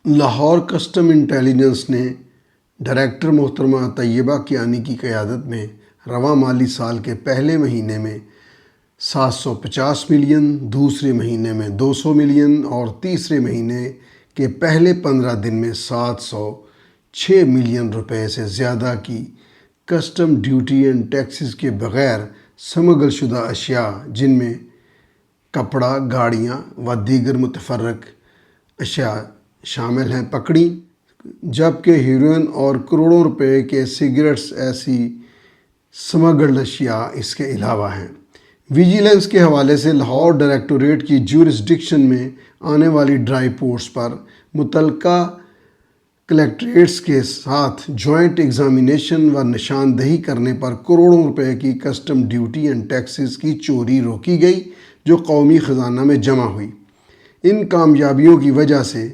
Lahore custom intelligence نے director محترمہ طیبہ کیانی کی قیادت میں رواں مالی سال کے پہلے مہینے میں 750 ملین، دوسرے مہینے میں 200 ملین اور تیسرے مہینے کے پہلے 15 دن میں 706 ملین روپے سے زیادہ کی کسٹم ڈیوٹی اینڈ ٹیکسز کے بغیر سمگل شدہ اشیاء، جن میں کپڑا، گاڑیاں و دیگر متفرق اشیاء شامل ہیں، پکڑیں، جبکہ ہیروئن اور کروڑوں روپے کے سگریٹس ایسی سمگلڈ اشیاء اس کے علاوہ ہیں۔ ویجیلنس کے حوالے سے لاہور ڈائریکٹوریٹ کی جورسڈکشن میں آنے والی ڈرائی پورٹس پر متعلقہ کلکٹریٹس کے ساتھ جوائنٹ ایگزامینیشن و نشاندہی کرنے پر کروڑوں روپے کی کسٹم ڈیوٹی اینڈ ٹیکسز کی چوری روکی گئی، جو قومی خزانہ میں جمع ہوئی۔ ان کامیابیوں کی وجہ سے